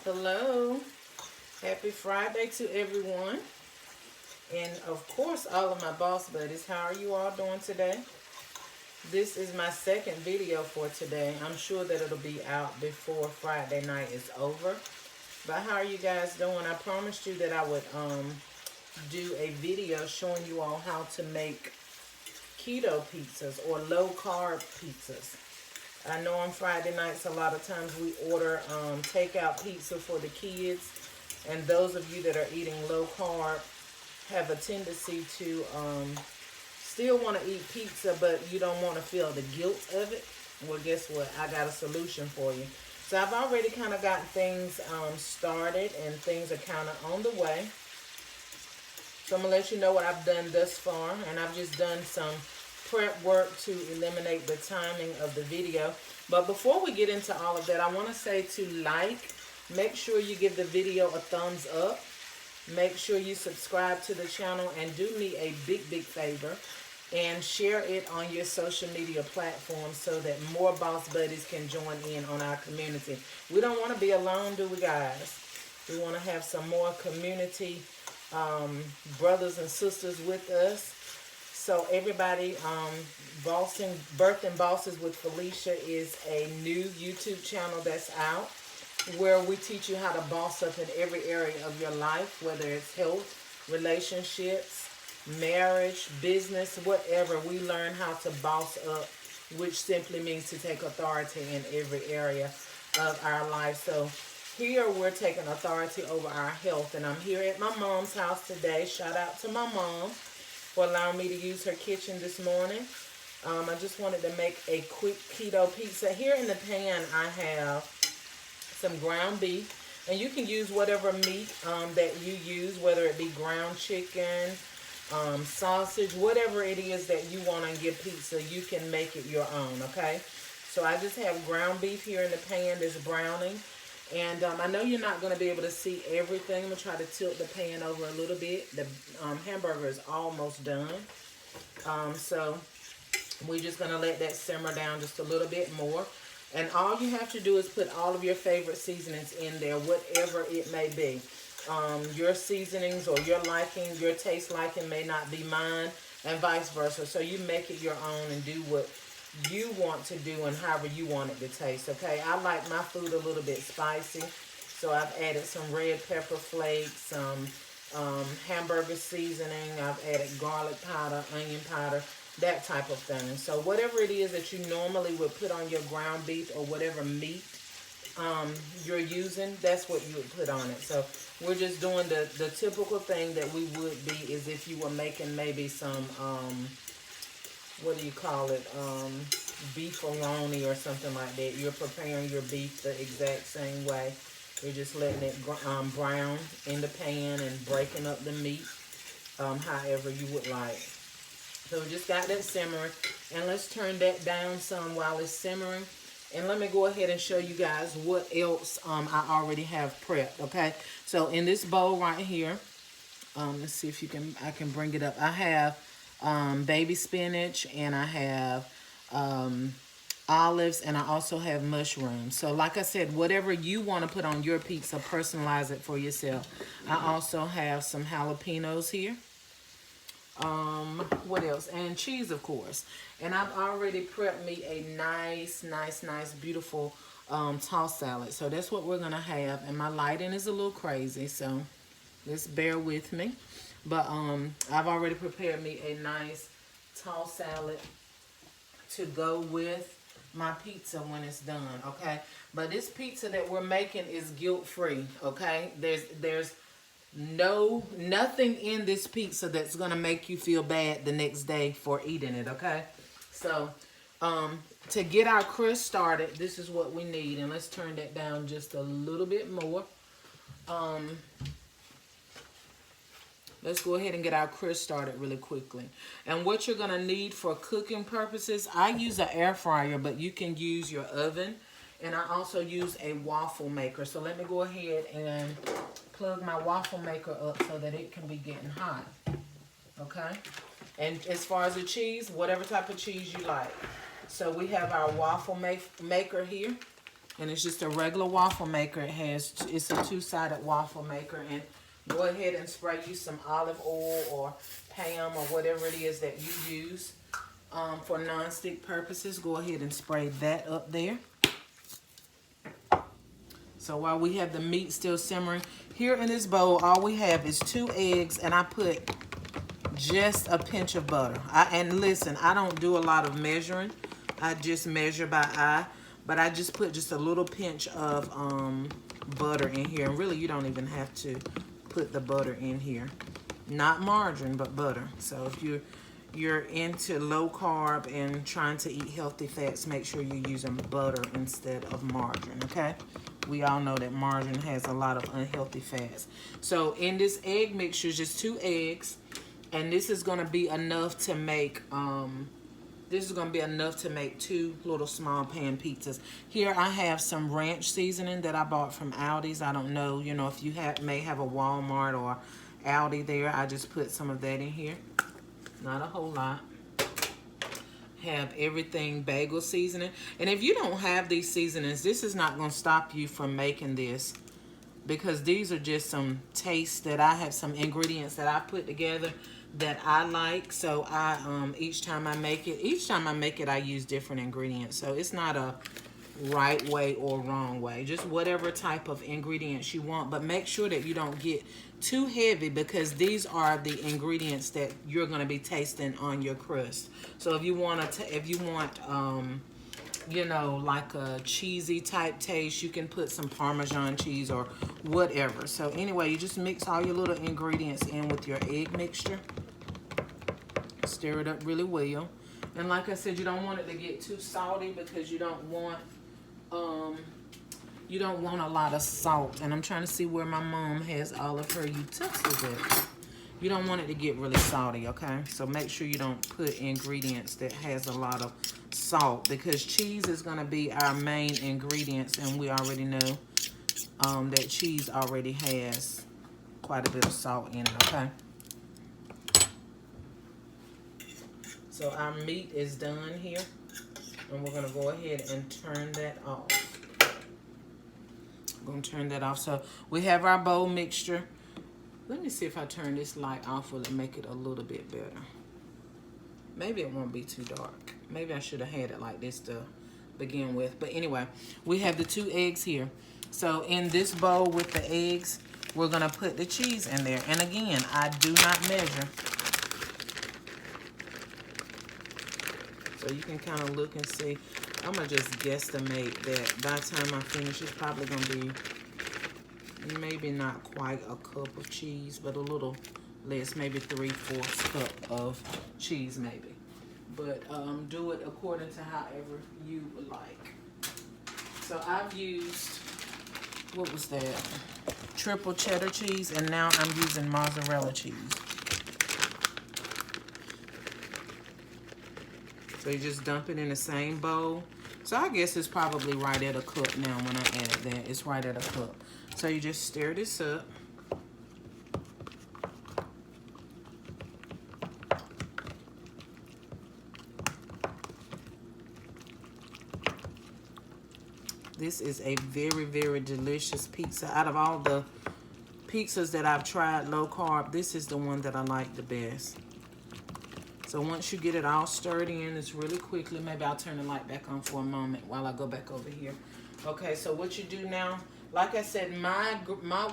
Hello, happy Friday to everyone, and of course all of my boss buddies. How are you all doing today? This is my second video for today. I'm sure that it'll be out before Friday night is over. But how are you guys doing? I promised you that I would do a video showing you all how to make keto pizzas or low carb pizzas. I know on Friday nights a lot of times we order takeout pizza for the kids, and those of you that are eating low carb have a tendency to still want to eat pizza, but you don't want to feel the guilt of it. Well, guess what? I got a solution for you. So I've already kind of got things started, and things are kind of on the way. So I'm going to let you know what I've done thus far, and I've just done some prep work to eliminate the timing of the video. But before we get into all of that, I want to say to make sure you give the video a thumbs up. Make sure you subscribe to the channel, and do me a big favor and share it on your social media platforms so that more boss buddies can join in on our community. We don't want to be alone, do we, guys? We want to have some more community brothers and sisters with us. So everybody, Birthing Bosses with Felicia is a new YouTube channel that's out, where we teach you how to boss up in every area of your life, whether it's health, relationships, marriage, business, whatever. We learn how to boss up, which simply means to take authority in every area of our life. So here we're taking authority over our health, and I'm here at my mom's house today. Shout out to my mom for allowing me to use her kitchen this morning. I just wanted to make a quick keto pizza. Here in the pan I have some ground beef, and you can use whatever meat that you use, whether it be ground chicken, sausage, whatever it is that you want on your pizza. You can make it your own, okay? So I just have ground beef here in the pan that's browning, and I know you're not going to be able to see everything. I'm going to try to tilt the pan over a little bit. The hamburger is almost done, so we're just going to let that simmer down just a little bit more. And all you have to do is put all of your favorite seasonings in there, whatever it may be. Your seasonings or your liking, your taste liking may not be mine, and vice versa. So you make it your own and do what you want to do and however you want it to taste, okay? I like my food a little bit spicy, so I've added some red pepper flakes, some hamburger seasoning. I've added garlic powder, onion powder, that type of thing. So whatever it is that you normally would put on your ground beef or whatever meat you're using, that's what you would put on it. So we're just doing the typical thing that we would be is if you were making maybe some, what do you call it, beefaroni or something like that. You're preparing your beef the exact same way. You're just letting it brown in the pan and breaking up the meat however you would like. So we just got that simmering, and let's turn that down some while it's simmering. And let me go ahead and show you guys what else I already have prepped, okay? So in this bowl right here, let's see if I can bring it up. I have baby spinach, and I have olives, and I also have mushrooms. So like I said, whatever you want to put on your pizza, personalize it for yourself. I also have some jalapenos here. What else? And cheese, of course. And I've already prepped me a nice, beautiful tossed salad. So that's what we're gonna have. And my lighting is a little crazy, so just bear with me. But I've already prepared me a nice tossed salad to go with my pizza when it's done, okay? But this pizza that we're making is guilt-free, okay? There's nothing in this pizza that's gonna make you feel bad the next day for eating it, okay? So to get our crust started, this is what we need, and let's turn that down just a little bit more. Let's go ahead and get our crust started really quickly. And what you're gonna need for cooking purposes, I use an air fryer, but you can use your oven. And I also use a waffle maker. So let me go ahead and plug my waffle maker up so that it can be getting hot. Okay? And as far as the cheese, whatever type of cheese you like. So we have our waffle maker here. And it's just a regular waffle maker. It's a two-sided waffle maker. And go ahead and spray you some olive oil or Pam or whatever it is that you use for non-stick purposes. Go ahead and spray that up there. So while we have the meat still simmering, here in this bowl, all we have is 2 eggs, and I put just a pinch of butter. And listen, I don't do a lot of measuring. I just measure by eye, but I just put just a little pinch of butter in here. And really, you don't even have to put the butter in here. Not margarine, but butter. So if you're into low carb and trying to eat healthy fats, make sure you're using butter instead of margarine, okay? We all know that margarine has a lot of unhealthy fats. So in this egg mixture, just 2 eggs, and this is gonna be enough to make 2 little small pan pizzas. Here I have some ranch seasoning that I bought from Aldi's. I don't know, you know, if you may have a Walmart or Aldi there. I just put some of that in here. Not a whole lot. Have everything bagel seasoning. And if you don't have these seasonings, this is not going to stop you from making this, because these are just some tastes that I have, some ingredients that I put together that I like. So each time I make it, I use different ingredients. So it's not a right way or wrong way, just whatever type of ingredients you want. But make sure that you don't get too heavy, because these are the ingredients that you're going to be tasting on your crust. So if you want you know, like a cheesy type taste, you can put some Parmesan cheese or whatever. So anyway, you just mix all your little ingredients in with your egg mixture. Stir it up really well. And like I said, you don't want it to get too salty, because you don't want a lot of salt. And I'm trying to see where my mom has all of her utensils at. You don't want it to get really salty, okay? So make sure you don't put ingredients that has a lot of salt, because cheese is going to be our main ingredients, and we already know that cheese already has quite a bit of salt in it, okay? So our meat is done here, and we're going to go ahead and turn that off. I'm going to turn that off. So we have our bowl mixture. Let me see if I turn this light off, will it make it a little bit better? Maybe it won't be too dark. Maybe I should have had it like this to begin with. But anyway, we have the 2 eggs here. So in this bowl with the eggs, we're going to put the cheese in there. And again, I do not measure. So you can kind of look and see. I'm going to just guesstimate that by the time I finish, it's probably going to be maybe not quite a cup of cheese, but a little less, maybe 3/4 cup of cheese maybe. But do it according to however you would like. So I've used, what was that? Triple cheddar cheese, and now I'm using mozzarella cheese. So you just dump it in the same bowl. So I guess it's probably right at a cup now when I add that. It's right at a cup. So you just stir this up. This is a very, very delicious pizza. Out of all the pizzas that I've tried low carb, this is the one that I like the best. So once you get it all stirred in, it's really quickly. Maybe I'll turn the light back on for a moment while I go back over here. Okay, so what you do now, like I said, my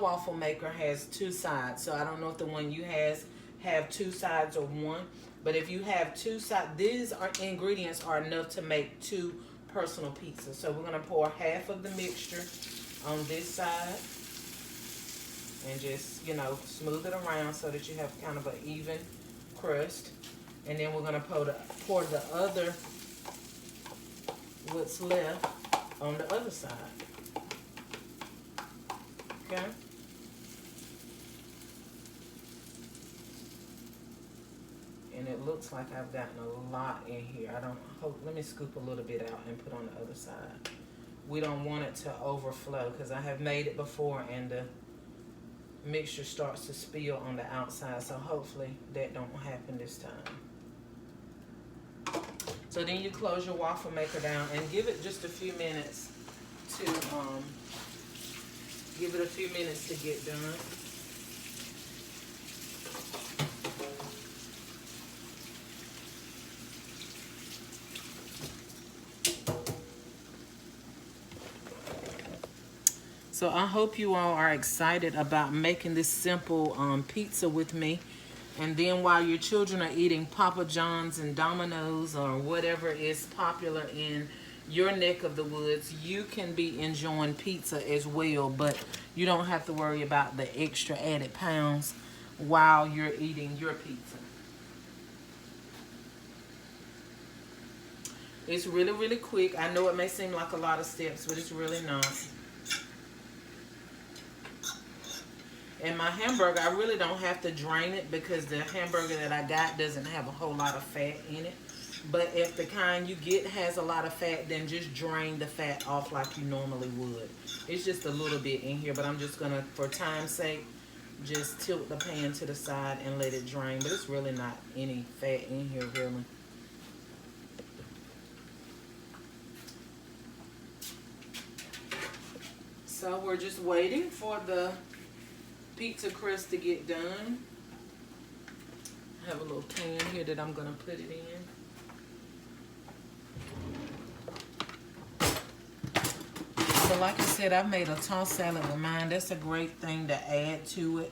waffle maker has 2 sides. So I don't know if the one you have 2 sides or 1. But if you have 2 sides, these ingredients are enough to make 2 personal pizzas. So we're going to pour half of the mixture on this side. And just, you know, smooth it around so that you have kind of an even crust. And then we're going to pour the other, what's left, on the other side. Okay? And it looks like I've gotten a lot in here. Let me scoop a little bit out and put on the other side. We don't want it to overflow, because I have made it before and the mixture starts to spill on the outside. So hopefully that don't happen this time. So then you close your waffle maker down and give it just a few minutes to Give it a few minutes to get done. So I hope you all are excited about making this simple pizza with me. And then while your children are eating Papa John's and Domino's or whatever is popular in your neck of the woods, you can be enjoying pizza as well, but you don't have to worry about the extra added pounds while you're eating your pizza. It's really, really quick. I know it may seem like a lot of steps, but it's really not. And my hamburger, I really don't have to drain it because the hamburger that I got doesn't have a whole lot of fat in it. But if the kind you get has a lot of fat, then just drain the fat off like you normally would. It's just a little bit in here, but I'm just going to, for time's sake, just tilt the pan to the side and let it drain. But it's really not any fat in here, really. So we're just waiting for the pizza crust to get done. I have a little pan here that I'm going to put it in. So like I said, I've made a tossed salad with mine. That's a great thing to add to it,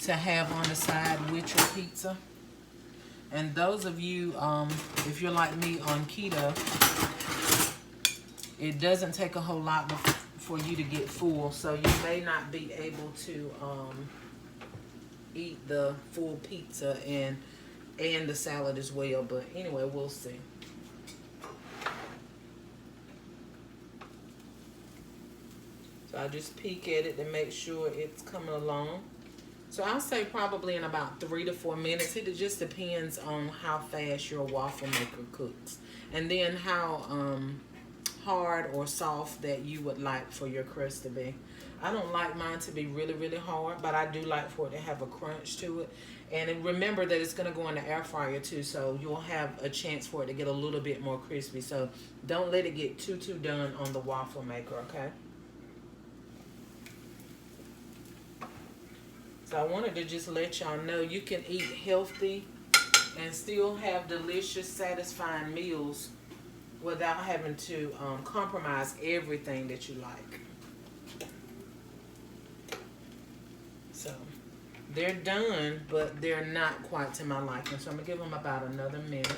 to have on the side with your pizza. And those of you, if you're like me on keto, it doesn't take a whole lot for you to get full, so you may not be able to eat the full pizza and the salad as well, but anyway, we'll see. So I just peek at it to make sure it's coming along. So I'll say probably in about 3 to 4 minutes. It just depends on how fast your waffle maker cooks, and then how hard or soft that you would like for your crust to be. I don't like mine to be really, really hard, but I do like for it to have a crunch to it. And remember that it's going to go in the air fryer too, so you'll have a chance for it to get a little bit more crispy. So don't let it get too done on the waffle maker, okay? So I wanted to just let y'all know you can eat healthy and still have delicious, satisfying meals without having to compromise everything that you like. So they're done, but they're not quite to my liking. So I'm gonna give them about another minute,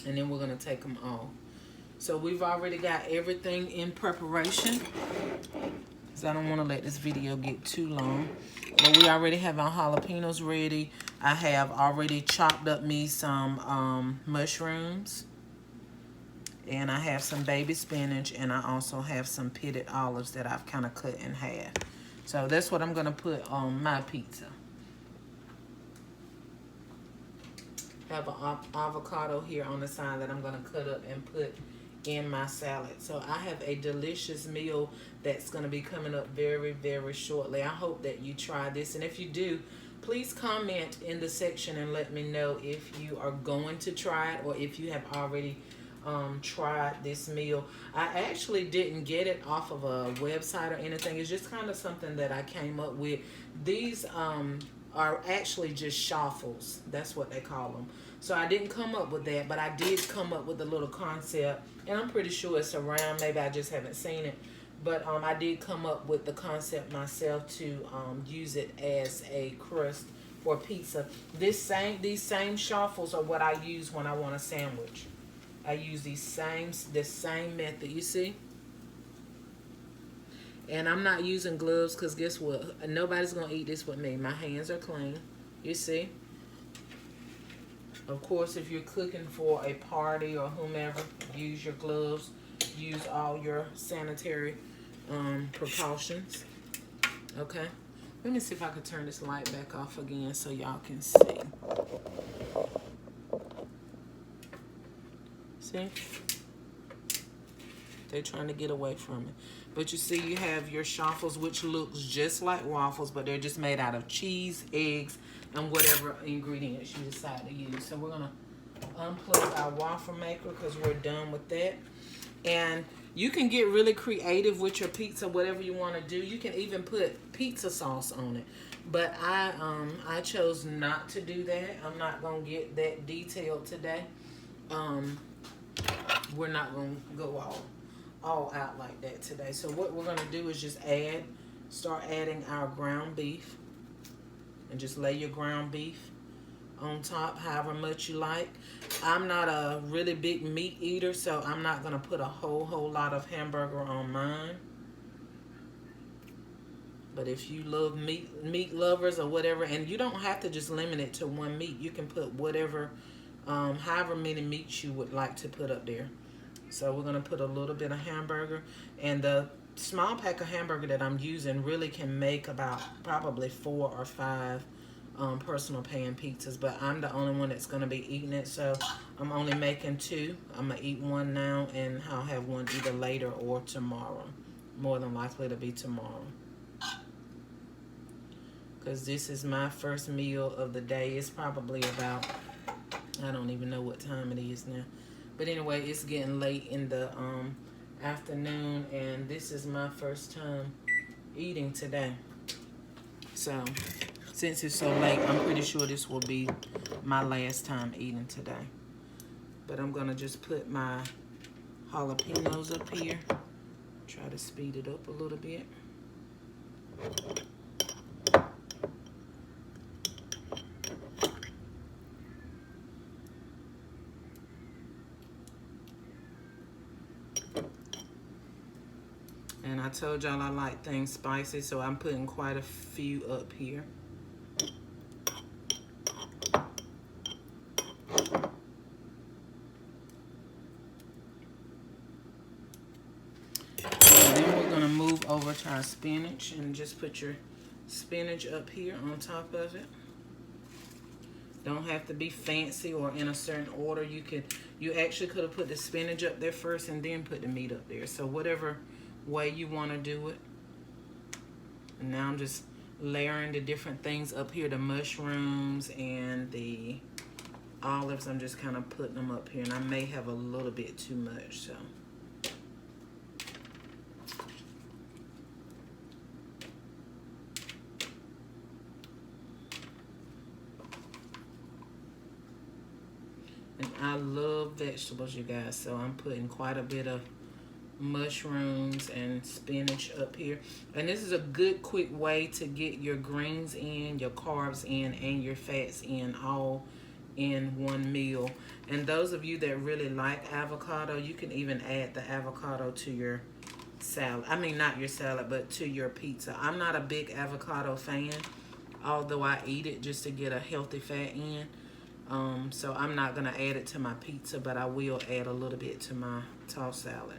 and then we're gonna take them off. So we've already got everything in preparation, because I don't want to let this video get too long. But we already have our jalapenos ready. I have already chopped up me some mushrooms. And I have some baby spinach, and I also have some pitted olives that I've kind of cut in half. So that's what I'm going to put on my pizza. I have an avocado here on the side that I'm going to cut up and put in my salad. So I have a delicious meal that's going to be coming up very, very shortly. I hope that you try this. And if you do, please comment in the section and let me know if you are going to try it or if you have already tried this meal. I actually didn't get it off of a website or anything. It's just kind of something that I came up with. These are actually just shuffles. That's what they call them. So I didn't come up with that, but I did come up with a little concept, and I'm pretty sure it's around. Maybe I just haven't seen it. But I did come up with the concept myself to use it as a crust for pizza. These same shuffles are what I use when I want a sandwich. I use the same method, you see? And I'm not using gloves because guess what? Nobody's going to eat this with me. My hands are clean, you see? Of course, if you're cooking for a party or whomever, use your gloves. Use all your sanitary precautions. Okay? Let me see if I can turn this light back off again so y'all can see. See? They're trying to get away from it. But you see, you have your shuffles, which looks just like waffles, but they're just made out of cheese, eggs, and whatever ingredients you decide to use. So we're going to unplug our waffle maker because we're done with that. And you can get really creative with your pizza, whatever you want to do. You can even put pizza sauce on it. But I chose not to do that. I'm not gonna get that detailed today. We're not gonna go all out like that today. So what we're gonna do is just start adding our ground beef, and just lay your ground beef on top however much you like. I'm not a really big meat eater, so I'm not gonna put a whole lot of hamburger on mine. But if you love meat lovers or whatever, and you don't have to just limit it to one meat. You can put whatever, however many meats you would like to put up there. So we're gonna put a little bit of hamburger, and the small pack of hamburger that I'm using really can make about probably 4 or 5 personal pan pizzas, but I'm the only one that's gonna be eating it, so I'm only making 2. I'm gonna eat one now, and I'll have one either later or tomorrow. More than likely to be tomorrow, because this is my first meal of the day. It's probably about, I don't even know what time it is now, but anyway, it's getting late in the afternoon, and this is my first time eating today. So since it's so late, I'm pretty sure this will be my last time eating today. But I'm gonna just put my jalapenos up here. Try to speed it up a little bit. And I told y'all I like things spicy, so I'm putting quite a few up here. And then we're gonna move over to our spinach, and just put your spinach up here on top of it. Don't have to be fancy or in a certain order. You actually could have put the spinach up there first and then put the meat up there. So whatever way you want to do it. And now I'm just layering the different things up here, the mushrooms and the olives. I'm just kind of putting them up here, and I may have a little bit too much, so. And I love vegetables, you guys, so I'm putting quite a bit of mushrooms and spinach up here. And this is a good quick way to get your greens in, your carbs in, and your fats in, all in one meal. And those of you that really like avocado, you can even add the avocado to your salad. I mean, not your salad, but to your pizza. I'm not a big avocado fan, although I eat it just to get a healthy fat in. So I'm not gonna add it to my pizza, but I will add a little bit to my tossed salad.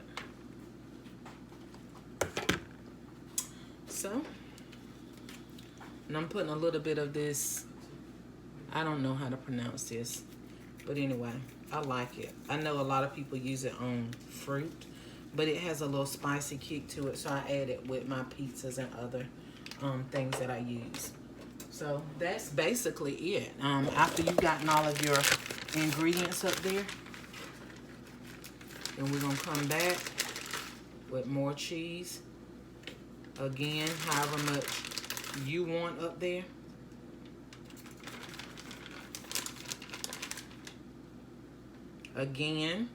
So, and I'm putting a little bit of this, I don't know how to pronounce this, but anyway, I like it. I know a lot of people use it on fruit, but it has a little spicy kick to it, so I add it with my pizzas and other things that I use. So that's basically it. After you've gotten all of your ingredients up there, then we're gonna come back with more cheese. Again, however much you want up there. Again,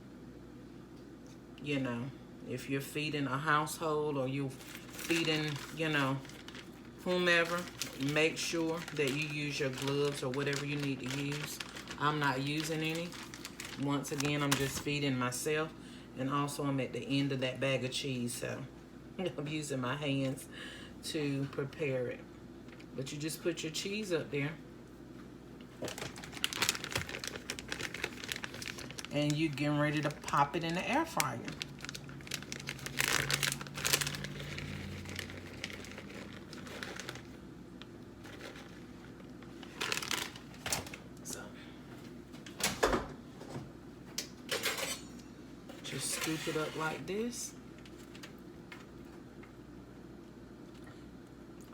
you know, if you're feeding a household or you're feeding, you know, whomever, make sure that you use your gloves or whatever you need to use. I'm not using any. Once again, I'm just feeding myself, and also I'm at the end of that bag of cheese, so I'm using my hands to prepare it. But you just put your cheese up there, and you're getting ready to pop it in the air fryer. So just scoop it up like this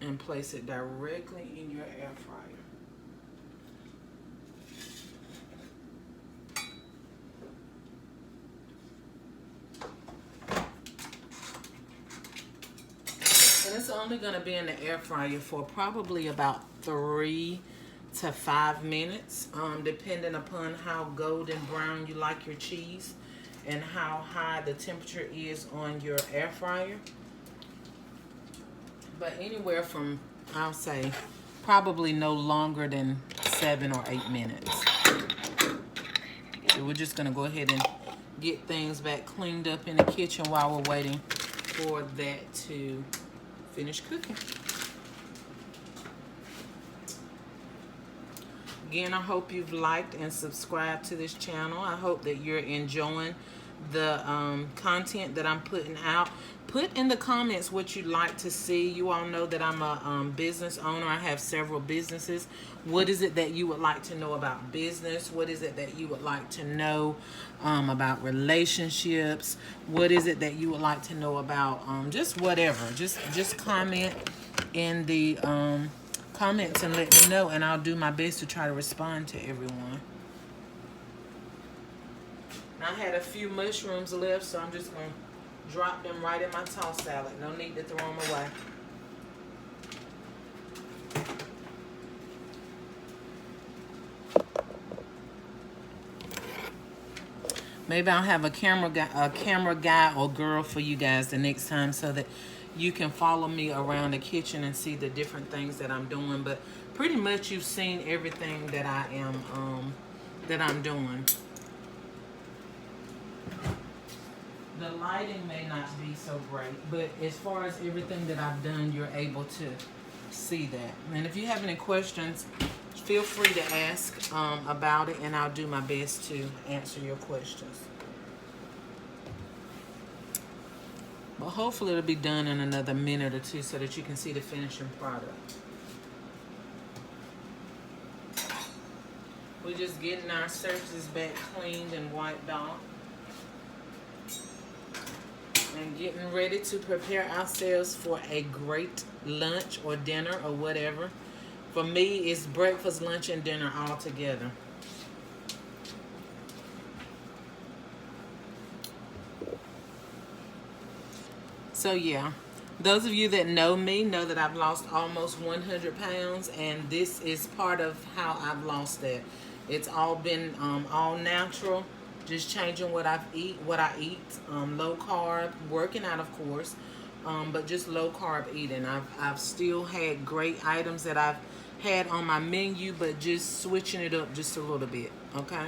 and place it directly in your air fryer. And it's only going to be in the air fryer for probably about 3 to 5 minutes, depending upon how golden brown you like your cheese and how high the temperature is on your air fryer. But anywhere from, I'll say, probably no longer than 7 or 8 minutes. So we're just going to go ahead and get things back cleaned up in the kitchen while we're waiting for that to finish cooking. Again, I hope you've liked and subscribed to this channel. I hope that you're enjoying the content that I'm putting out. Put in the comments what you'd like to see. You all know that I'm a business owner. I have several businesses. What is it that you would like to know about business? What is it that you would like to know about relationships? What is it that you would like to know about just whatever? Just comment in the comments and let me know, and I'll do my best to try to respond to everyone. I had a few mushrooms left, so I'm just going to drop them right in my tossed salad. No need to throw them away. Maybe I'll have a camera guy or girl for you guys the next time so that you can follow me around the kitchen and see the different things that I'm doing. But pretty much you've seen everything that I'm doing. The lighting may not be so great, but as far as everything that I've done, you're able to see that. And if you have any questions, feel free to ask about it, and I'll do my best to answer your questions. But hopefully it'll be done in another minute or two so that you can see the finishing product. We're just getting our surfaces back cleaned and wiped off. And getting ready to prepare ourselves for a great lunch or dinner or whatever. For me, it's breakfast, lunch, and dinner all together. So yeah, those of you that know me know that I've lost almost 100 pounds, and this is part of how I've lost that. It's all been all natural. Just changing what I eat, low carb, working out of course, but just low carb eating. I've still had great items that I've had on my menu, but just switching it up just a little bit, okay?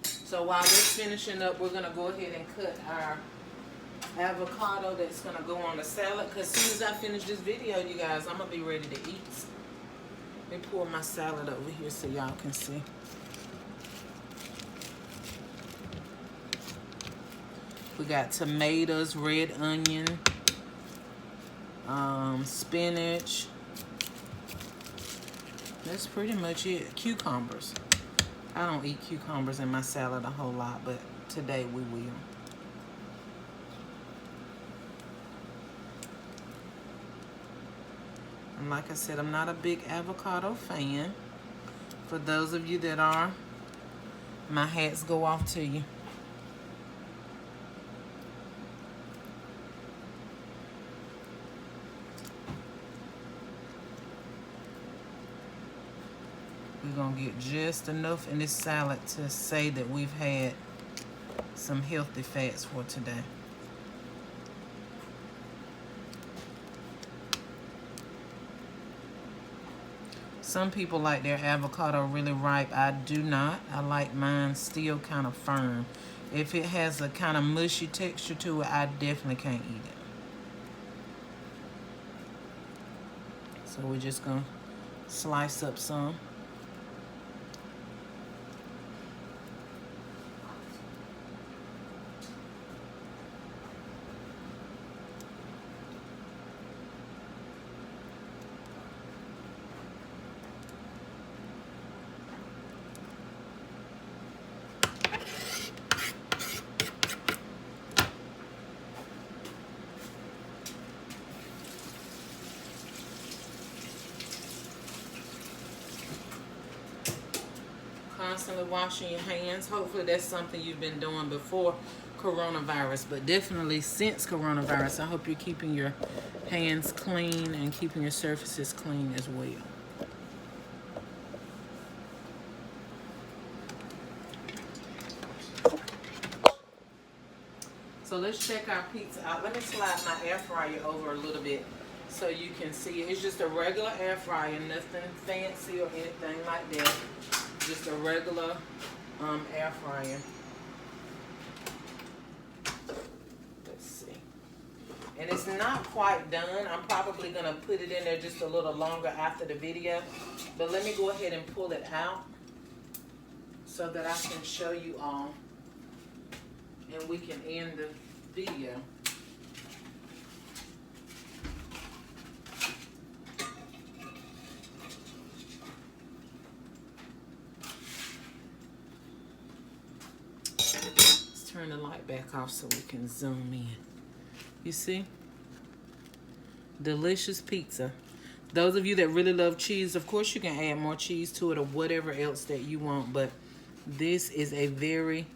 So while this finishing up, we're gonna go ahead and cut our avocado that's gonna go on the salad, because as soon as I finish this video, you guys, I'm gonna be ready to eat. Let me pour my salad over here so y'all can see. We got tomatoes, red onion, spinach. That's pretty much it. Cucumbers. I don't eat cucumbers in my salad a whole lot, but today we will. And like I said, I'm not a big avocado fan. For those of you that are, my hats go off to you. We're going to get just enough in this salad to say that we've had some healthy fats for today. Some people like their avocado really ripe. I do not. I like mine still kind of firm. If it has a kind of mushy texture to it, I definitely can't eat it. So we're just going to slice up some. constantly washing your hands. Hopefully that's something you've been doing before coronavirus, but definitely since coronavirus. I hope you're keeping your hands clean and keeping your surfaces clean as well. So let's check our pizza out. Let me slide my air fryer over a little bit so you can see it. It's just a regular air fryer, nothing fancy or anything like that. Just a regular air fryer. Let's see. And it's not quite done. I'm probably going to put it in there just a little longer after the video. But let me go ahead and pull it out so that I can show you all. And we can end the video. Let's turn the light back off so we can zoom in. You see? Delicious pizza. Those of you that really love cheese, of course you can add more cheese to it or whatever else that you want, but this is a very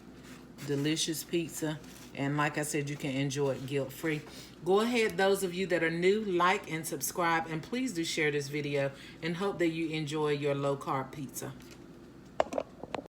delicious pizza, and like I said, you can enjoy it guilt-free. Go ahead, those of you that are new, like and subscribe, and please do share this video, and hope that you enjoy your low-carb pizza.